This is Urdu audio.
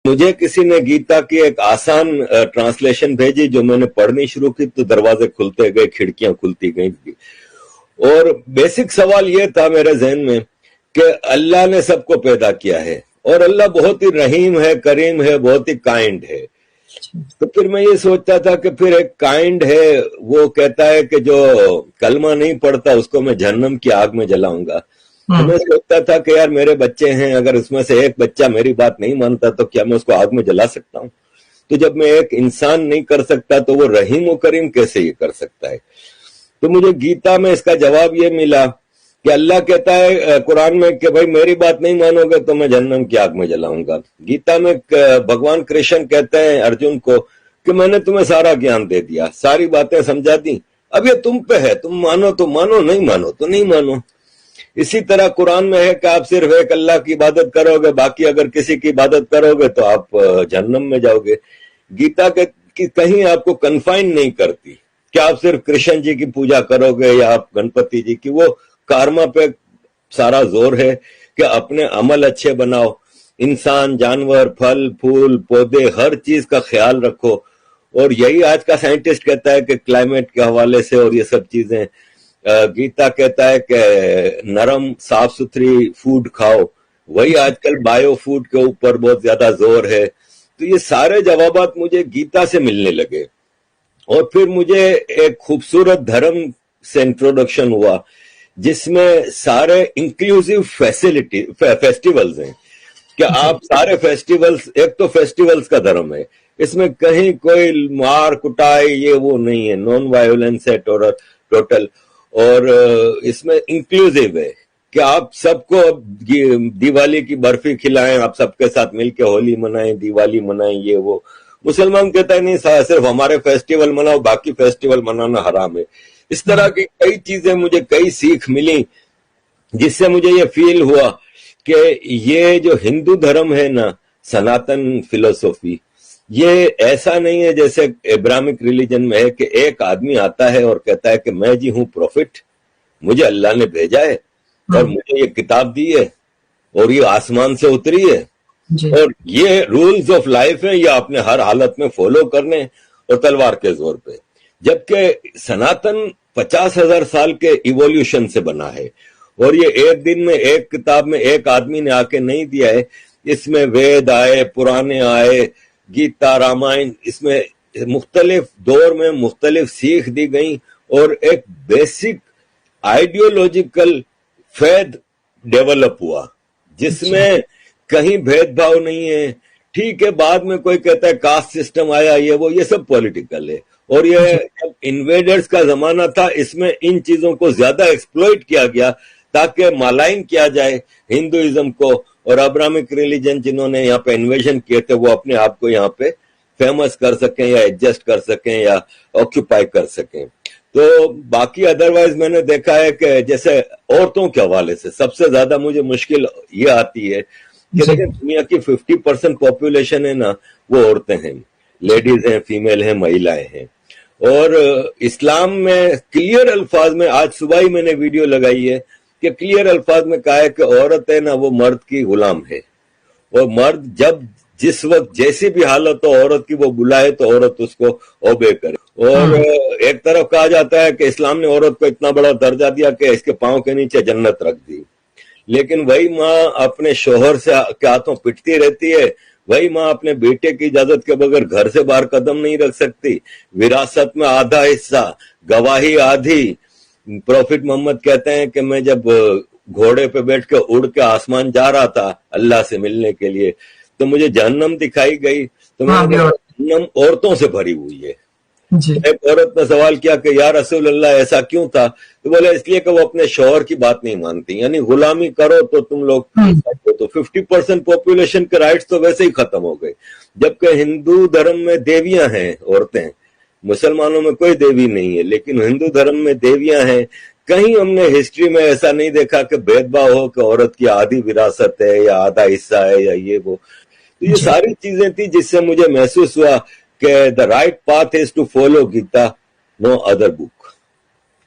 مجھے کسی نے گیتا کی ایک آسان ٹرانسلیشن بھیجی، جو میں نے پڑھنی شروع کی تو دروازے کھلتے گئے، کھڑکیاں کھلتی گئیں، اور بیسک سوال یہ تھا میرے ذہن میں کہ اللہ نے سب کو پیدا کیا ہے، اور اللہ بہت ہی رحیم ہے، کریم ہے، بہت ہی کائنڈ ہے. تو پھر میں یہ سوچتا تھا کہ پھر ایک کائنڈ ہے، وہ کہتا ہے کہ جو کلمہ نہیں پڑھتا اس کو میں جہنم کی آگ میں جلاؤں گا. تو میں سوچتا تھا کہ یار میرے بچے ہیں، اگر اس میں سے ایک بچہ میری بات نہیں مانتا تو کیا میں اس کو آگ میں جلا سکتا ہوں؟ تو جب میں ایک انسان نہیں کر سکتا تو وہ رحیم و کریم کیسے یہ کر سکتا ہے؟ تو مجھے گیتا میں اس کا جواب یہ ملا کہ اللہ کہتا ہے قرآن میں کہ بھائی میری بات نہیں مانو گے تو میں جہنم کی آگ میں جلاؤں گا. گیتا میں بھگوان کرشن کہتے ہیں ارجن کو کہ میں نے تمہیں سارا گیان دے دیا، ساری باتیں سمجھا دی، اب یہ تم پہ ہے، تم مانو تو مانو، نہیں مانو تو نہیں مانو. اسی طرح قرآن میں ہے کہ آپ صرف ایک اللہ کی عبادت کرو گے، باقی اگر کسی کی عبادت کرو گے تو آپ جہنم میں جاؤ گے. گیتا کہ کہیں آپ کو کنفائن نہیں کرتی کہ آپ صرف کرشن جی کی پوجا کرو گے یا آپ گنپتی جی کی. وہ کارما پہ سارا زور ہے کہ اپنے عمل اچھے بناؤ، انسان، جانور، پھل پھول پودے، ہر چیز کا خیال رکھو. اور یہی آج کا سائنٹسٹ کہتا ہے کہ کلائمیٹ کے حوالے سے اور یہ سب چیزیں. گیتا کہتا ہے کہ نرم صاف ستھری فوڈ کھاؤ، وہی آج کل بایو فوڈ کے اوپر بہت زیادہ زور ہے. تو یہ سارے جوابات مجھے گیتا سے ملنے لگے، اور پھر مجھے ایک خوبصورت دھرم سے انٹروڈکشن ہوا جس میں سارے انکلوسیو فیسٹیولز ہیں کہ آپ سارے فیسٹیولز، ایک تو فیسٹیولز کا دھرم ہے، اس میں کہیں کوئی مار کٹائی یہ وہ نہیں ہے، نان وائلنس ہے ٹوٹل. اور اس میں انکلوسیو ہے کہ آپ سب کو دیوالی کی برفی کھلائیں، آپ سب کے ساتھ مل کے ہولی منائیں، دیوالی منائیں، یہ وہ. مسلمان کہتا ہے نہیں صرف ہمارے فیسٹیول مناؤ، باقی فیسٹیول منانا حرام ہے. اس طرح کی کئی چیزیں مجھے کئی سیکھ ملی جس سے مجھے یہ فیل ہوا کہ یہ جو ہندو دھرم ہے نا، سناتن فلسفی، یہ ایسا نہیں ہے جیسے ابراہمک ریلیجن میں ہے کہ ایک آدمی آتا ہے اور کہتا ہے کہ میں جی ہوں پروفٹ، مجھے اللہ نے بھیجا ہے اور مجھے یہ کتاب دی ہے اور یہ آسمان سے اتری ہے اور یہ رولز آف لائف ہیں، یہ اپنے ہر حالت میں فالو کرنے اور تلوار کے زور پہ. جبکہ سناتن 50,000 سال کے ایوولوشن سے بنا ہے، اور یہ ایک دن میں ایک کتاب میں ایک آدمی نے آ کے نہیں دیا ہے. اس میں وید آئے، پرانے آئے، گیتا، رامائن، اس میں مختلف دور میں مختلف سیکھ دی گئیں، اور ایک بیسک آئیڈیولوجیکل فیض ڈیولپ ہوا جس میں کہیں بھید بھاؤ نہیں ہے. ٹھیک ہے، بعد میں کوئی کہتا ہے کاسٹ سسٹم آیا، یہ سب پولیٹیکل ہے. اور یہ جب انویڈرز کا زمانہ تھا، اس میں ان چیزوں کو زیادہ ایکسپلوئٹ کیا گیا تاکہ مالائن کیا جائے ہندوازم کو، اور ابراہمک ریلیجن جنہوں نے یہاں پہ انویژن کیے تھے وہ اپنے آپ کو یہاں پہ فیمس کر سکیں یا ایڈجسٹ کر سکیں یا آکوپائی کر سکیں. تو باقی ادروائز میں نے دیکھا ہے کہ جیسے عورتوں کے حوالے سے سب سے زیادہ مجھے مشکل یہ آتی ہے کہ دیکھیں دنیا کی 50% پاپولیشن ہے نا، وہ عورتیں ہیں، لیڈیز ہیں، فیمیل ہیں، مہیلائیں ہیں. اور اسلام میں کلیئر الفاظ میں، آج صبح ہی میں نے ویڈیو لگائی ہے کہ کلیئر الفاظ میں کہا ہے کہ عورت ہے نا وہ مرد کی غلام ہے، اور مرد جب جس وقت جیسی بھی حالت ہو عورت کی وہ بلائے تو عورت اس کو اوبے کرے. اور ایک طرف کہا جاتا ہے کہ اسلام نے عورت کو اتنا بڑا درجہ دیا کہ اس کے پاؤں کے نیچے جنت رکھ دی، لیکن وہی ماں اپنے شوہر سے کے ہاتھوں پٹتی رہتی ہے، وہی ماں اپنے بیٹے کی اجازت کے بغیر گھر سے باہر قدم نہیں رکھ سکتی، وراثت میں آدھا حصہ، گواہی آدھی. پروفٹ محمد کہتے ہیں کہ میں جب گھوڑے پہ بیٹھ کے اڑ کے آسمان جا رہا تھا اللہ سے ملنے کے لیے تو مجھے جہنم دکھائی گئی، تو میں نے جہنم عورتوں سے بھری ہوئی ہے. ایک عورت نے سوال کیا کہ یا رسول اللہ ایسا کیوں تھا؟ تو بولے اس لیے کہ وہ اپنے شوہر کی بات نہیں مانتی، یعنی غلامی کرو تو تم لوگ تو 50% پاپولیشن کے رائٹس تو ویسے ہی ختم ہو گئے. جبکہ ہندو دھرم میں دیویاں ہیں عورتیں، مسلمانوں میں کوئی دیوی نہیں ہے، لیکن ہندو دھرم میں دیویاں ہیں. کہیں ہم نے ہسٹری میں ایسا نہیں دیکھا کہ بھید بھاؤ ہو کہ عورت کی آدھی وراثت ہے یا آدھا حصہ ہے یا یہ وہ. تو یہ ساری چیزیں تھی جس سے مجھے محسوس ہوا کہ the right path is to follow Gita, no other book.